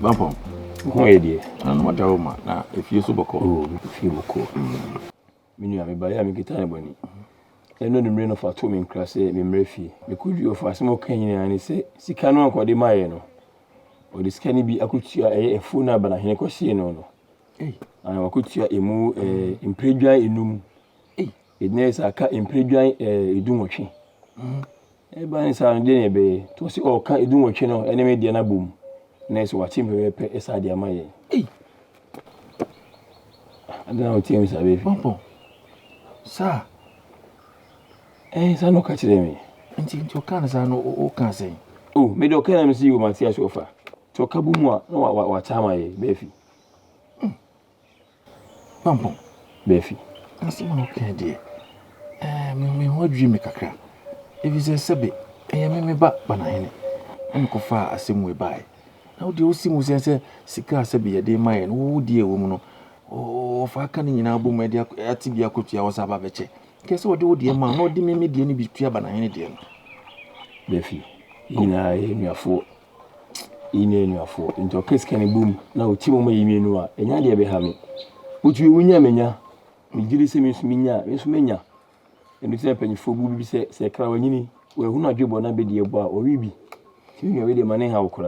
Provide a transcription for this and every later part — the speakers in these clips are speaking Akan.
Bump. Who are you? And what a now if you super cool, if you will call. Meaning, I buy a guitar bunny. I know the brain of a 2 men class, me murphy. We could you offer some cane and he say, see, cannot call the Mayeno. Or this can be a good cheer a full number and a question no. And I could cheer a moo in predia inum. It needs a cat in predia a doom watching. A banner sound dinner bay to see all can't do watching or enemy dinner boom. Next watching me pay a side of my. I don't know what teams are baby. Sir. So no catch them. And into your cans are no can say. Oh, me do can see you, Matilda sofa. To Kabumwa, no what time I Beffy. Bumpo, Beffy. I see one okay, dear. Me, what dream make a crap. If it's a sabby, I am me back banana. And go far as some way by. Now, the old Simus say, Sika sabby a day mine, oh dear woman. Oh, if I can in album, my dear, Atibia could you was above a check. Guess what, dear man, no dimmy me, dear, be clear banana, dear. Beffy, in I am your fault. In your fault. Into a case can boom. Now, Timo may mean no, and Yadia be having. Would you win Yamena? Me did say Miss Menya. And it's a penny for Booby say Crawini, where who not you want to be the Yeboah or we be. You know, really money how could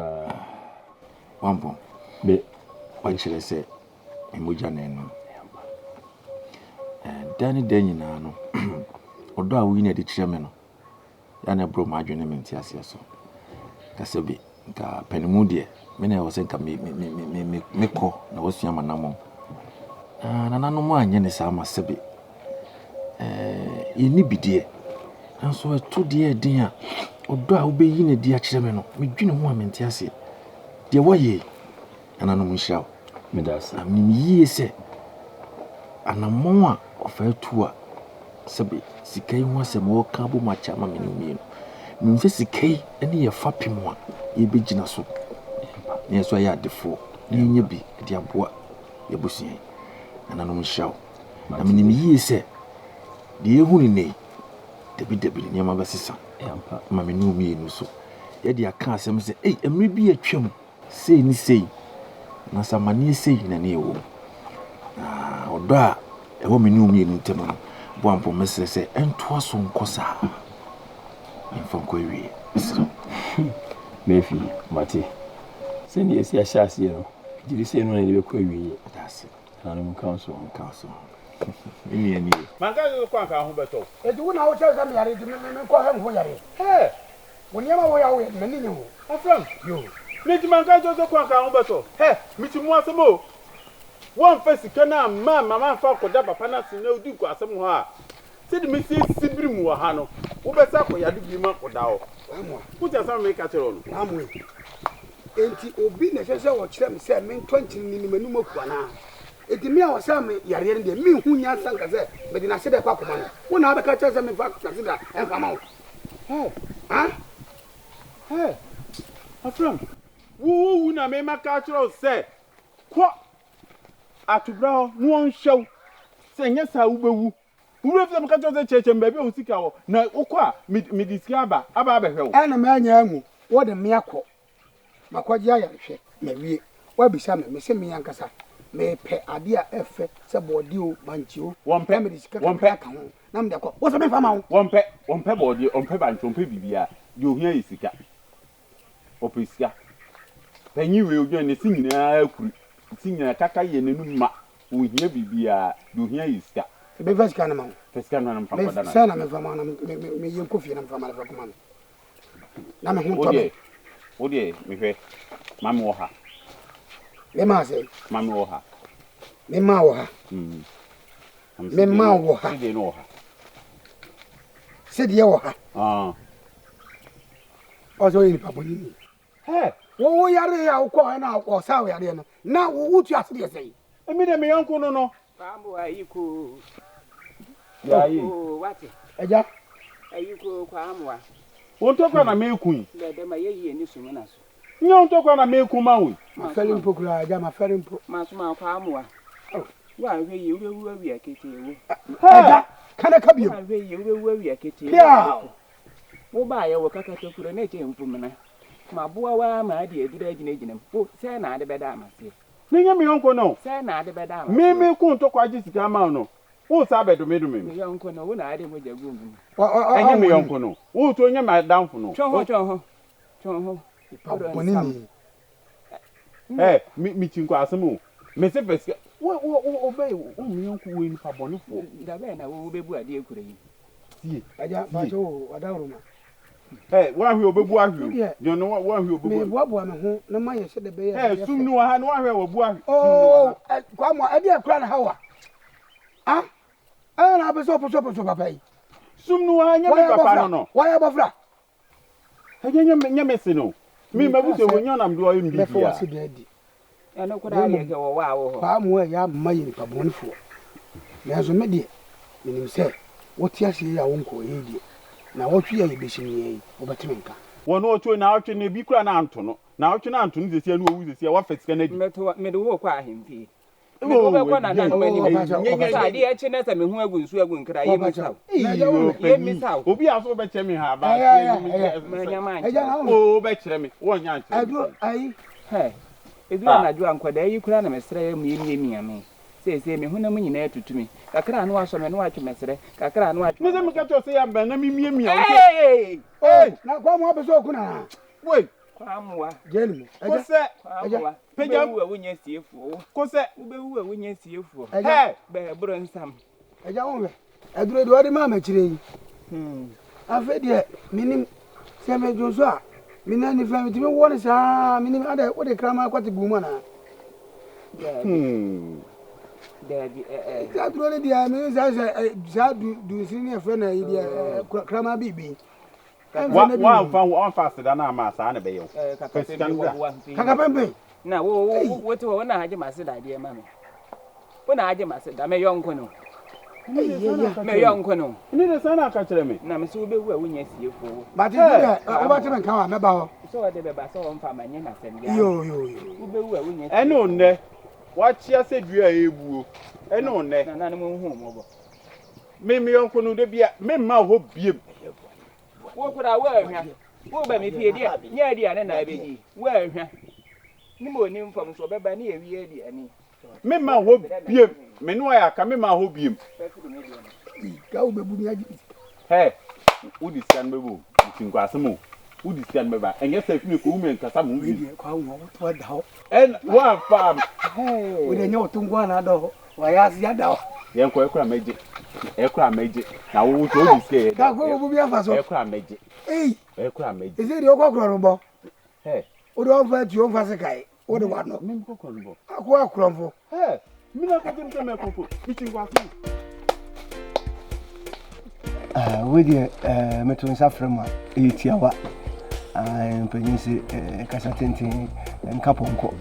Wampo. But what shall I say? And Danny Denino, although I win at the chairman, Yana broke my journeyment, yes, so. Casabi, Penimodia, when I was in me call, I was young and no and I know my Yanis Amasabi. You need be dear, and so a 2 dear, although I will be in a dear chairman, me dream woman, Tiasi. Dear, why ye? And I know we shall. Medas, I mean, ye say, and a more of a tour. Sabi, Sikay was a more cabo machama minu. Means Sikay, any a fapping one, ye be ginaso. Yes, I had the 4. Ye be, dear boy, ye bussy. And I know we shall. I mean, ye say, dear Hunny, Debbie near my sister. Mammy knew me no so. Yet I can't say, hey, and maybe a chum. Say, ni say. Nasa mani say in a new. Or da, a woman knew me in Temple. One for Mrs. say, and 'twas on Cosa. In from query. Beffy, Matty. Send you a shas, you know. Did you say no any query? That's it. I'm council. Me and you. My guy is a quack, I hope so. If you wouldn't know, I'm married to me, call him for you. Hey, when you're away, many you. I'm from you. Make my guy just a quack, I hope so. Hey, Mr. Moissamo. One face can mamma for Daba Panas, no Duke or somewhere. Said Mrs. Sibrim Wahano, who better for Yadima or Dow. Put us on make at your own. I'm with. Ain't it be necessary or Chem said, mean 20 minimum of 1 hour. It me or some Yarian, the me who yan sank as that, but in a set of Pokemon. One other catches them in fact, and come out. Hey, huh? Hey, a friend. Who na me my cultural say? What? At brow, one show. Say yes, I will. Who have them cut the church and baby who sick out? No, Oqua, me discover about the and a man young. What a miracle. Maquadia, maybe. Why be some, Miss Miancasa? May pay idea F. Sabodio, Manchu, 1 penny, 1 pack. Number what's a man from 1 pebble on Pebble from Pibia. You hear is sick. Opisca. Then you will join the singing a caca and a numa. We hear Bibia, you hear is that. The best can amount. First can run from Sana from me, you coffee and from Alfacoma. Naman, oh dear, me, Mamma. Lema say, Mamma. Memawa. Memawa. They know her. Said Yoha. Ah. Also in Papuni. Hey, oh, Yari, call now, or Sawi Ariana. Now, what you actually say? I mean, my uncle no. Bambo, you cool. What? A jack? You cool, Quamwa. Won't talk on a milk queen. Let them a year in this woman. You don't talk on a milk woman. My fellow Pocra, I'm a fellow Masma Quamwa. Oh, why, you will worry a kitty. Can I come you? You will worry a kitty. Yeah. Who buy a worker to put a native woman? ma boa wa ma de adura gina po say na ade beda amase me nya me yonko no say na ade beda amase me ku nto kwaji sika ma no wo sa bedo me me yonko no wo na ade mo jagu mu enye me yonko no wo to nya ma danfo no chon ho Bonini. mi chinko asemu me se pesika wo be wo me yonko wo ni pa bonifo da be na wo bebu ade ekure yi tie Aja bacho wadaruma. wa hwe obebu ahwe yo no wa hwe obebu Me boa me ho na ma ye se de be ye. sum no ha no wa hwe obebu ahwe Oh, kwa mo ade akura na hawa. Ah? Na be so papa yi. sum no ha nya me papa no Wa ya bofra. nya me se no mi mabu se wo nya nam do yim Me fo bibia se de di. eno ko da ye ke wo wa wo ho Pa mo ya ma ye pa bonfo. Me so me de. Minim se wo ti ase ya wo nko ye di. Na wo twi ya ye be shini ye. Wo betime nka. wo no to na otwe na bi kura na anto no na otwe na anto no sesi na owu sesi wa fasika na di me do wo kwa ahemfi me do be ko na na mani me sa ade echi na sa me hu agu nsu agu nkra ye misaw ye misaw obi aso be kire me ha ba o be kire me wo nya nche Adu ai edu na ju ankwada yi kura na mesre mu ye miame se me hu na mu nyina tutumi kakra no aso me no atwe mesre kakra no atwe me se me ka to se ya ba na mi mia na kwa mo be so kuna. we kwamwa Jeli mo. ko se kwamwa Pejam. wo wunya siefu ko se wo wunya siefu be bro nsam Aja wo be. Adure do ade ma ma kire yi. Afa de minim se me joso a minani fa mi timi woni sa minim ade wo de krama kwati guma na. Daddy Adure de mi za du sini e fe na yi de krama bibi. wa fast da na ma sa na be yo Kaka pembe. na wo to na haje masse da de ma me wo na haje masse da me yonko no me yonko no ni de sana ka kire me na me so be wu a wunya siefu But you o ba teme nka wa me ba ho. so de be ba so on fa manye na sem ya Yo. wo be wu a wunya ene onne wa chia se dua ebuo ene onne na mo hu mo bo me yonko no de bia me ma ho biem wo kura wo ahwa wo ba me fie dia nya dia ne na be yi wo ahwa ni mo ni mfam so be ba ne ye wi dia ni me ma ho biem me no ya ka me ma ho biem Ka o be bu mi aji. udi scan bebo ntinko asemo udi scan beba enye sa fini ko umen kasa mu wi Kwa wo to da ho. en wa fam O de nya o tungwa na do. Wa ya si da ho. yen ko ekura meje na wo to udi scan Ka ko bu bi afa so. ekura meje Ise di o kokro no bo. O do fa ti o fa se kai. O de wa no. me ko ko bo Akwa akromfo. mi na ko jim se me ko ko ntinko asemo we de meto nsa frema etiawa mpanyinse kasa tenten nkaponko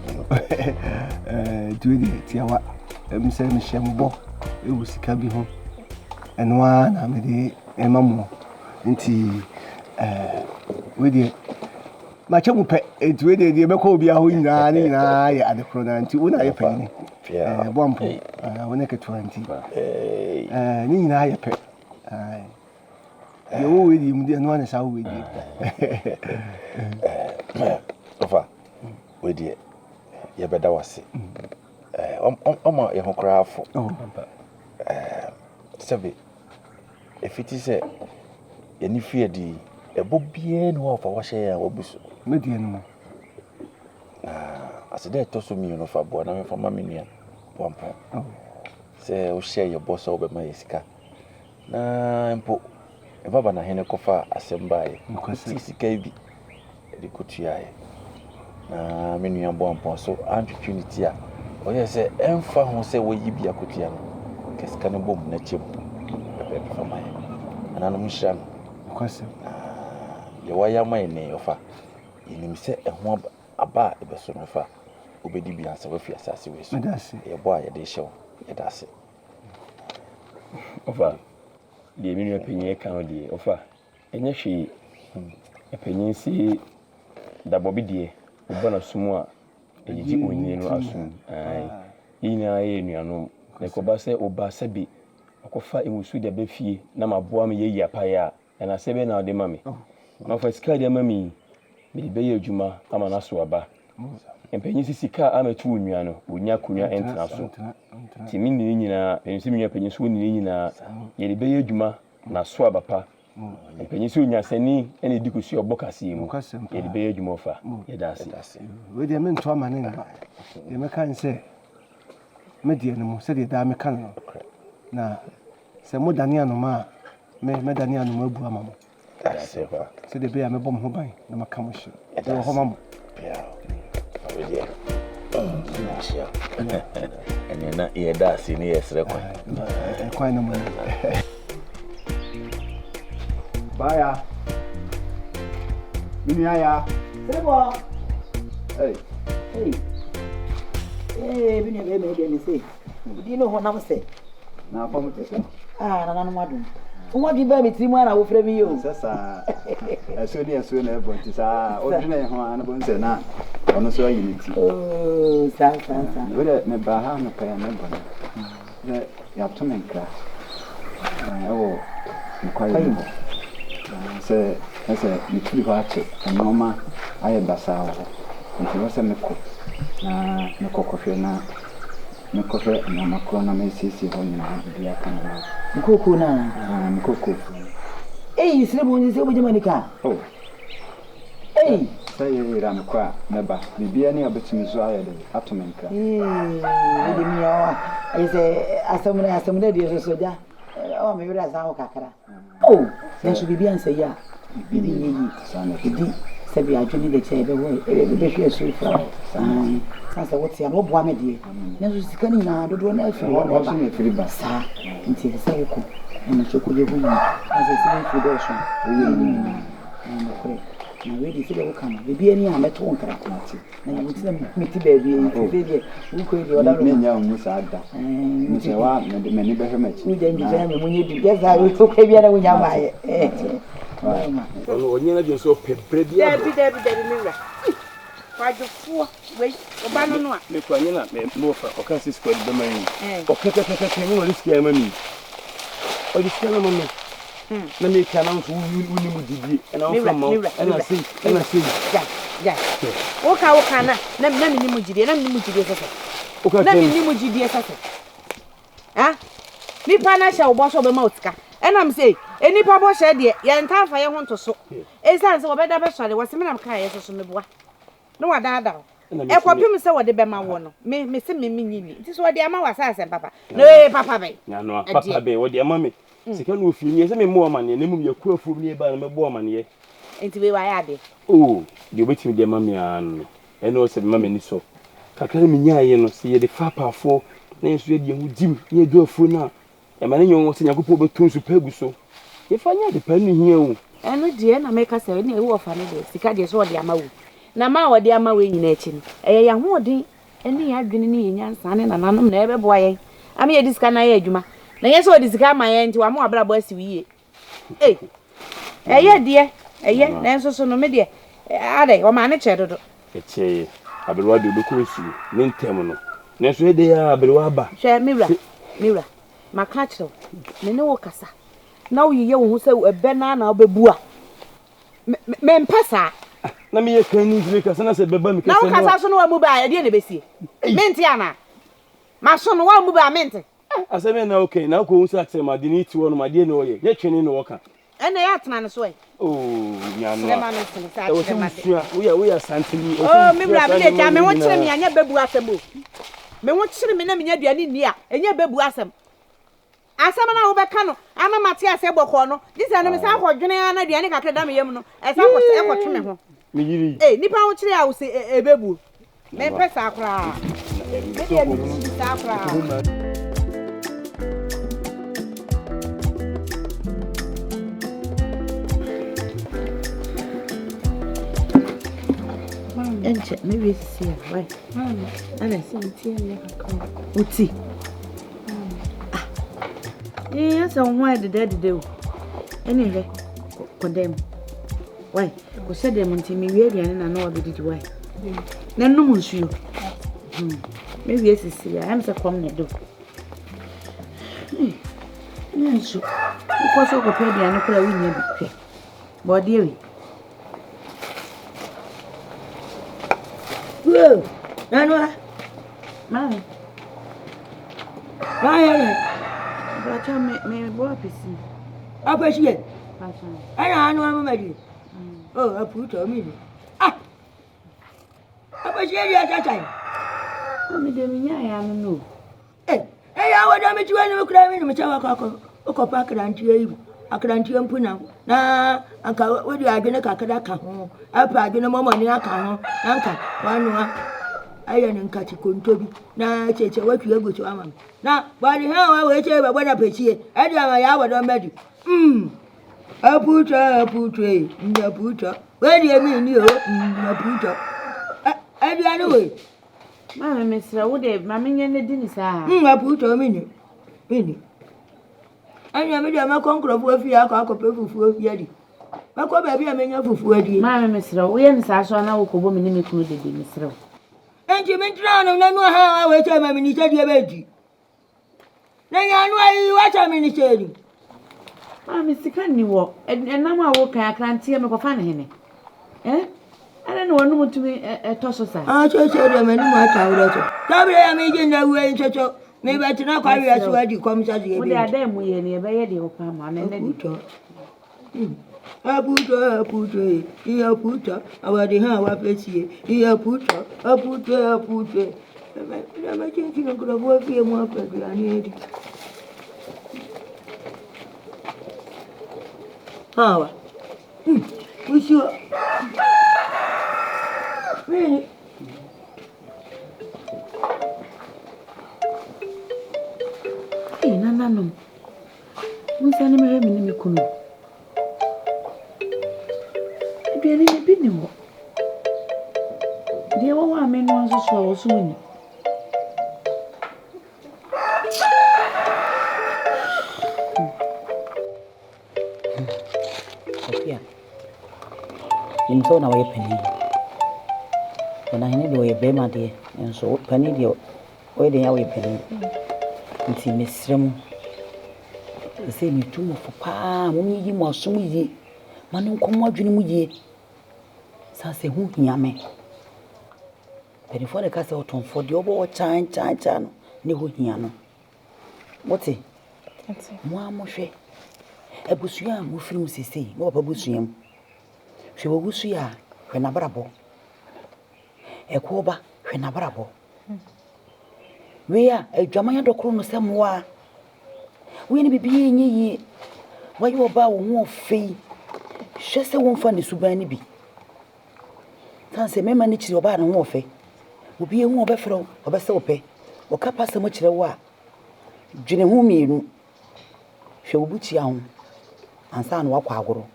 duwe de etiawa mse me hyembo ewu sika bi ho enwa na me de emamo nti we de ma chemu pe duwe de be ko obi aho nyina ya adekro na nti wona ye panyi bompo wona ke 20 ni nyina ye pe yo we di mu de no na sa we di ofa we di ye beda wase omo ye hokrafo sebe efiti se ye ni fie di ebo bie no ofa wa hye ya wabuso me di no asede to so mi no fa bo na me fa ma menua pompo se o hye ye boss o be ma yesika na mpo e baba na hene kofa asembaye sika bi de kotuaye na menua bompo so opportunity a o ye se emfa ho se wo yibia kotua no kesika no bom na chem e be fa maye ana no mhira no kwase ye waya mai ne ofa yinim se eho aba e be so no fa obedi bia se wafi asase we so Yeboah ye de hyew ye dase ofa de menua penye ka odi ofa enye hwe penye si dabobi de obana sumu a eji onye no asum yina ye nuano e ko ba se oba sabi akofa emusu de be fie na maboa me ye yapaya na sebe na de mame ma fa sika de mami me be ye adwuma ama na so aba empanyi sisika ametu onua no onya konua entra so ti mi ni nyina ensi mi empanyi so ni nyina ye de be ye adwuma na so abapa empanyi so onya sani ene di kosi obokase mu ye de be ye adwuma fa ye da ase we de men to amane ba ye me kan se me de no mo se de da me kan no na se mo dani anoma me dani anoma bu amamo ase fa se de be ya me bom ho ban na maka mo hye de ho mamo yeah. And then yeah, that's in here, quite no money. Bye. Minya. Yeboah. Hey. Hey, bini be me dey say. Di no ho na say. Na fa mo tese. Ah, na madum. Nwa bi ba me timu na wo fra mi yo. Sasa. Eso na ebo tisa. O dina ye ho an bo nse na. Ono so unity. Oh, sa. We dey me ba ha no pa ya me bo na. Ya to men kra. Oh, kwai. Se ni tuli ho ache. Noma aye basa ho. Nti wo se meko. Na meko kofie na mekofie na makro na mesisi ho nyina bia kan na. Nkoko na. Nkoko. Eh, sire mo ni se mo je manika. Oh. Eh. Say you ran kwa neba. Bibia ni obetimi so aye de atomenka. De mi o. Ai se asamuna de so ja. O me wira sa ho kakara. Oh, na so bibia nse ya. Bibi yi. Sana di. Sabi adwini de che be wo. Be hwe so fra. Sasa wote ya no boa me de. Na so sika ni na dodo na afiri ho ba. Wo so ba. Sa. Nti se ko. Na so ko je bu ni. Asa se fi do so. Na we di se de kan. Bibi ani a meto nkara kwati. Na you ti me ti ba bi e fi de. Wo ko di oda ro. Me nya mu sa ada. Me se wa me ni be hwe machi. Wo je ndi je me munye bi. Ya za we to ka bi na wo nya ma ye. Ono onyena je so pebre bia. Debi mi ra. Kwajufuo we oba no no a. Me kwanye na me mo fa o kan sis kwadi be man. O keke me no risk ya mami. O risk na mo no. Na me kana nso uni mu didi. Na o fa mo. Na sei. Ja. O ka na me ni mu jidi sese. Na me ni mu jidi sese. Ah? Ni pa na sha obo so be ma otika. Enam say enipa bo hye de Yantah fa ye ho nto so. Esan se obeda be sole wo se me nam ka ye so meboa. No wada. E kwapim se wode be ma wo no. Me se me nyini. Nti so wode ama wasa asem papa. No papa be. Ya no papa be wode ama me. Sika no ofi ni se me mo amane na mu yaku afu ni ba na me bo amane. Nti we wa ya de. Oh, de obetimi de ama me an. E no se me ma me ni so. Kakra me nya ye no se ye de fapafo na enso ye de hu dim ye edu afu na. E ma ne nyo se nyakopo betu nso pagu so. Ye fanya de pa ni hia o. Eno de na make say na e wo fa ne de. Sika de so wode ama wo. Na ma wode ama we nyina echi no. Eye ya hoodin ene ya adwene ne nyansa ne nananom na ebe boa ye. Ama ye disika na ye adwuma. Na ye so odi sika ma ye nti wa ma abra bo asi wiye. Eye de na enso so no me de ade o ma ne che dodo. Eche abelwa de dokuresu ne ntem no. Na so de ya abelwa ba. Hwe mira. Maka chiro. Me ne wo kasa. Na wo yiye wo hu se ebe na obebua. Me mpasa. Na me ye kan ni dire kasa na se beba mi kasa. Na wo kasa so no wa mu ba e de na besie. Menti ana. Ma so no wa mu ba menti. Aseme na okay na ko hu se akse ma de ni ti wo no ma de no ye. Ye twene no wo ka. Ene ya tena ne so e. Oh, ya no. Le ma me sini sa tena ma de. We are santini. Oh, me bra bi de ja me wo kire me anya bebu asem o. Me wo kire me na me nya duane ni a, enya bebu asem. Asem na wo be ka no, ama mate ase boko no. Disa no me sa akwadwene ana duane kakra da me yam no. E sa kwotwe me ho. Me yiri. Nipa wo kire a wo se ebebu. Me pesa akra. Me de me sa akra. Enche, maybe see ya. Why? Ana see tea ya come. Uti. Yes, on why the dead do. Anyway, condemn. Why? Ko said them until me we and I know what did why. Then no monsieur. Maybe yes see ya. I'm so come ne do. Yes. Because of the and no we need. But dear. Whoa, Nana. Mammy. Why? But I may walk with you. I appreciate. I know I'm oh, I put a minute. Ah! I appreciate you at that time. I'm the know. Hey, I want to meet you when you cry in the Machawa Coco Packer and you. I can't hear you now. Nah, Uncle, what do I get a cacadaca? I'll pay no more money. I can't. Uncle, one. I didn't catch you couldn't to be. Now, it's a work you go to Amman. Now, why the hell I wait over when I pay here? I don't know how I don't measure. A putra, a putra. Where do you mean you? A putra. I do anyway. Mamma, Mr. Wood, Mammy, and the dinner, sir. A putra a minute. I never did my conqueror of what you are called for Yadi. My co baby, I mean, you're for Yadi. Mamma, Mr. We and Sasha and I will woman in the included in Mr. And you meant drown and I know how I wait a minute at your bed. Then I know you watch a minute. Mr. Candy walk, and now I walk, I can't see him for him. Eh? I don't know what to me a toss of side. I just said them and my child. Probably I'm making that way, so maybe I do not carry as well. You come to the other them we and near the Opama and then I put her, here put her, about the hand I place here, here put her, I put her. I'm thinking I could have worked here more perfectly. I need it. How? We sure. Really? Hey, no. Who's any me kuno? Do you need a bit more? Dear, what I mean was also soon. In so now a penny. When I need a bema dear, and so penny dear, waiting away penny. And see Miss Rim. The same too for pa, when you must soon ye. Manu come what you ye. Sassy who hear me. But before the castle ton for the over chan, no hear. What's it? Moi, Moshe. A bushia, who films say, what a bushiam. She will wish ya when a brabo. A coba when a brabo. We are a Jamaya docron somewhere. We be being ye. Why you about more fee? Just a one funny Suban be. Can't say, me manage your bad and warfare. Will be a more buffalo or a soapy or capa so much the war. Jenny whom you she will put young and son walk agro.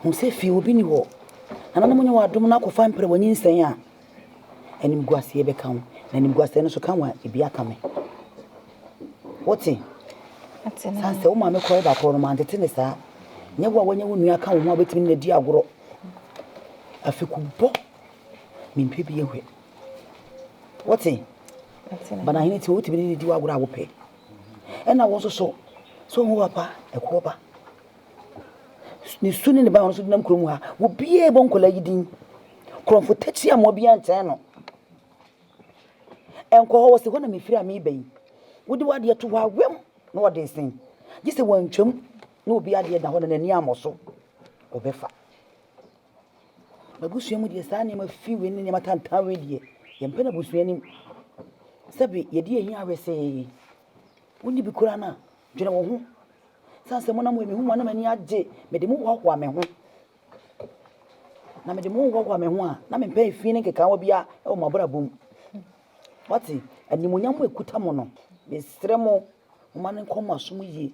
Who say few will be new. And I'm going to do not find pre when you say, and him go see a become, and him go send so come if be a coming. What's it? That's an answer. Mamma called back on my tennis. Never when you will come more between the dear gro. A few bo mean people away. What's it? But I need to be the I will pay. And I was so who a quarter. Soon in the bounds of them Crumwa will be a bon colliding. Confrontation will be antano. And call was the one of me fear me bay. Would you idea to our whim? No, what they sing. Just a one chum, no be idea than one in a yam or so. Or befa. But Busham with your son name of few in your matan with ye. Yampena Busham. Sabi, ye dear, here say. Wouldn't you be Kurana? General who? Sansa mona mo me hu mona mani agye me de mo hwahwa me ho na me de mo hwahwa me ho a na me pay fi ne keka wo bia e wo mabra bom wati animunya mo ekuta mo no me stre mo mo man nko masom yi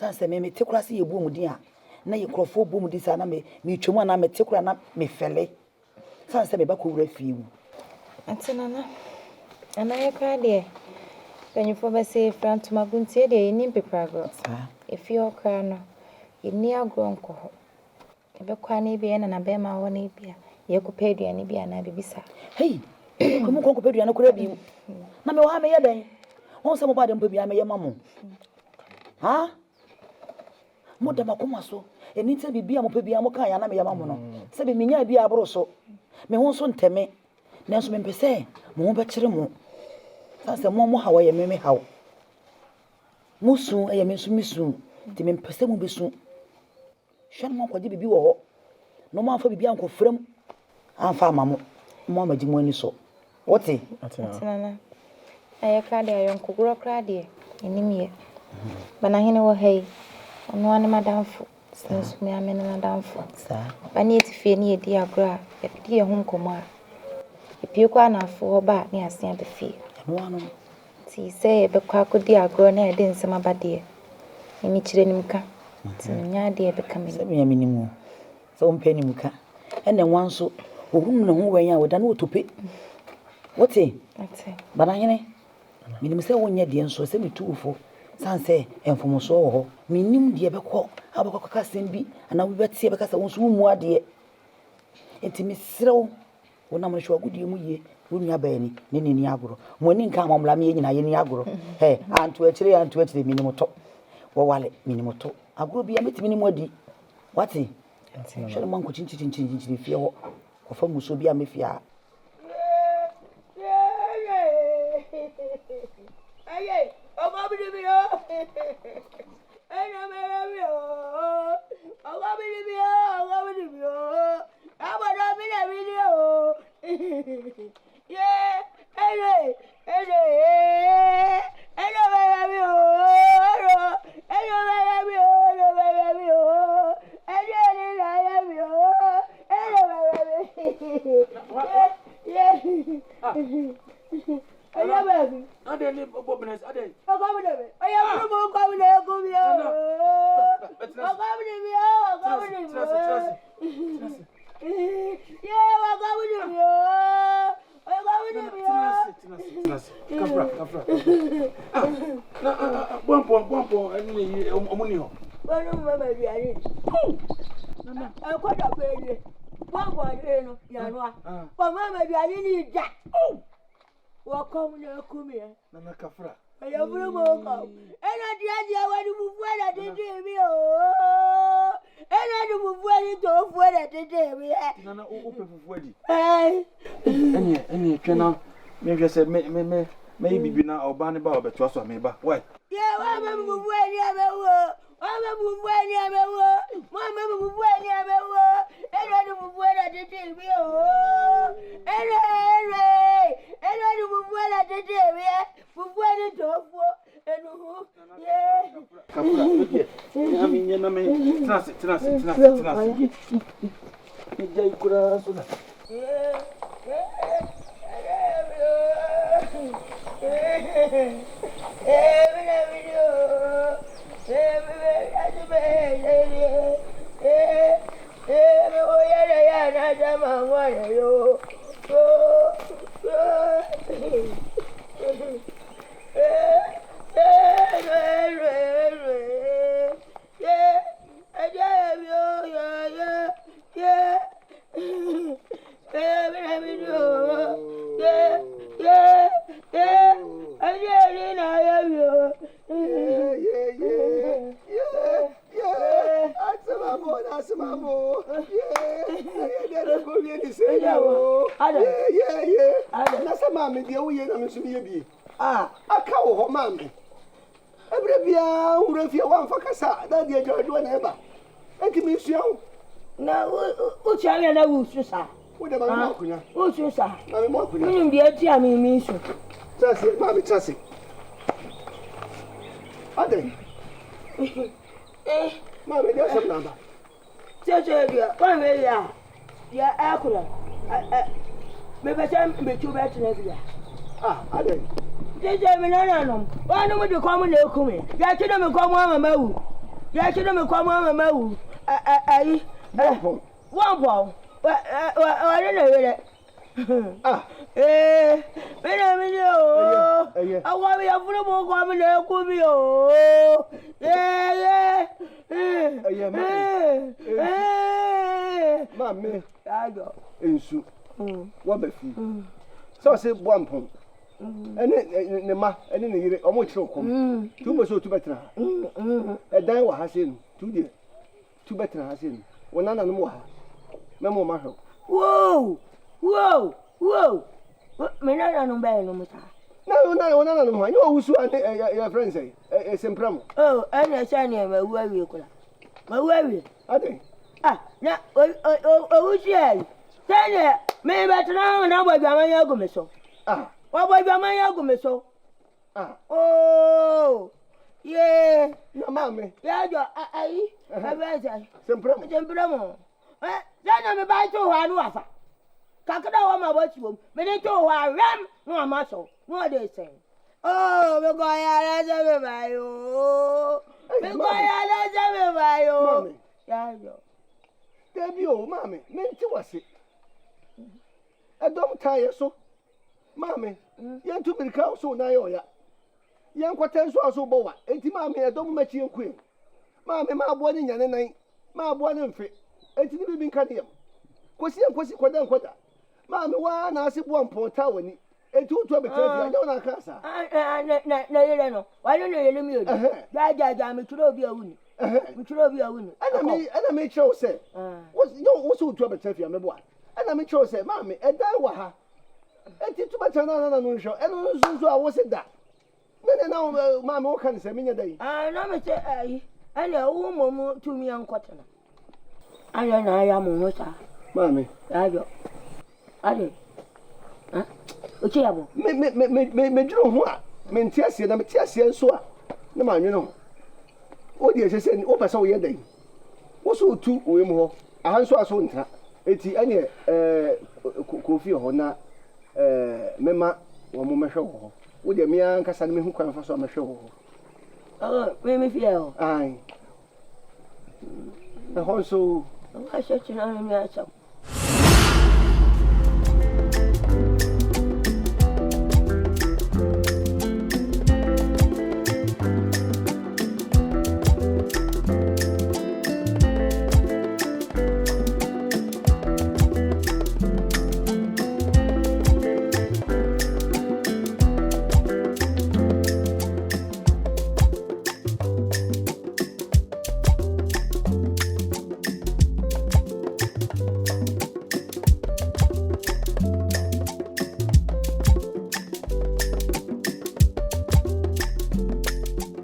sansa me tekura se ye bu omudi a na ye krofo bu omudi sa na me twemu na me tekura na me fele sansa me ba ko wura fi wu antinana ana ye kwa de when you for say front to my bunty, they in paper. If you're crying, you near grown coho. If a quani be and a bema or nibia, you could pay the anibia and I be sir. Hey, come on, compare and a crabby. No, I'm a day. Want somebody to be a mamma. Huh? More than a comaso, and it's a baby, I'm a baby, I'm a kind, and I'm a mamma. Sabi Minya be a broso. me ho so nteme nanso me mpese mo ho bekere mo sanse mo hawo ye me hawo musu eye me misu ti me mpese mo besu hwan mo kwaje bibi wo ho no mo afa bibi ankofrem amfa amamo mo amaji mo ani so wote Atenana. Aye ka de ayon kuguro kra de enimie. Bana hene wo hey. Ono ane madamfo. Since me amene madamfo. Sa. Bani etifie ni edi agro a epidi ye ho nkomo a. Epie kwa na afo ba ni asia be fie. No ano. Ti say be kwa kodi agro na ede nsema bade. Emi kire nimka. Ti nya de be kameni. Se me minimu. Se o mpeni muka. Ene wanso ohum na ho wan ya woda na otope. Wote? Ate. Bana hene. Minim se wonya de nso se metuufo. Sanse enfomoso wo ho. Minim de bekọ abekọ kasem bi ana wo betie bekasa wonso mu ade. Enti misrew wona mo hwe agudie mu ye wonya baani ne ni agoro. Mo ni nka amamla me nyina ye ni agoro. He anto akire minim to. Wo wale minim to. Agoro bia metimi ni mu adi. Wate? Hwe man ko chinchin fie ho. Ko fa muso bia mefia. Aye, oga bi yo. Ena me yo. Oga bi yo. Abodo mi na video. Yeah, ene. Ena me yo. Baby. Aden, Bobness, Aden. Oh, come with me. Oh, yeah, come with me. Come with me. Yeah, come with me. One, Omunio. Well, no, Mamma, you are in. I quite a baby. One, Yanua. For Mamma, you are in Jack. Oh, welcome, come here. Nana Kafra. I have no more. And I did what you move when I did me. Oh, and I do move when you don't when I did me. Nana, open for wedding. Any channel, maybe I said, maybe be now or Barney Bob, but was me back. Why? Yeah, I remember when you have a war. I remember when you have a war. My member when you have a war. And I do move when I did me. Oh, and I do move when I did me. Move when it off. And who? Yeah. I mean, you know me. Trust. Aden. Mama, there's some number. Yeah, Akula. Maybe I'm be too bad to never. Ah, Aden. There's a man. Why don't you come and come in? You should have come on, Mamu. You should have come on, Mamu. One ball. I don't know. Ah, I want me a little coming there, Cubio. Yeah. Mamma, I go. Insu. What the fee? So I said 1 pound. And then the ma, and then you almost so come. 2 more so to better. A dime has in 2 dear. 2 better has in. 1 more. No more matter. Whoa! Whoa. Me na no be no muta. No, you wusu your friends say. Sempramo. Oh, ana sha ne ma wuawie kula. Ma wuawie. Ade. Na wusi ai. Sene me betra na bo dwaman ya go me so. Wa bo dwaman ya go me so. Oh. Yeah. Na mame. Ya jo ai. Abeza. Sempramo. Sene me ba to wa no afa. Kakada wa ma ba chiwom. Me ne to wa ram no amaso. No dey say. Oh, me go ya la se me ba yo. Me go ya la se me ba yo. Mame. Ya jo. Debi o mame, me nti wase. Edom taye so. Mame, yen tu birka so na yo ya. Yen kwata so aso bo wa. Enti mame edom machi enku. Mame ma abo ni nyane nan. Ma abo ni mfe. Enti ni bi nka dem. Kosi kwada. Mame wa na ase bo ampota wani. Enti utu abetafia nya na kasa. Na yele no. Wa no yele mi odu. Ja me turo bi awuni. Ana me chow say. What's utu abetafia me bo. Ana me chow say, mame, edan wa ha. Enti tu bata na no hwo. Eno nso a wo se da. Na mame wo kan se menya dai. Na me say ai. Ana wo momu tumi ankotena. Aya na ya mo sa. Mame, ayo. Ade. Oche yabo. Me duro ho a. Me ntiasie na me tiasie nso a. Na ma nwene ho. O die sese o pesa wo ye dai. Wo so tu owe mu ho. Aha nso aso ntra. Eti ene kofi ho na mema wo mo mehwe ho. Wo die me ankasa na me hu kwan fa so mehwe ho. Me fie ho. Ai. Na ho so I said, you know,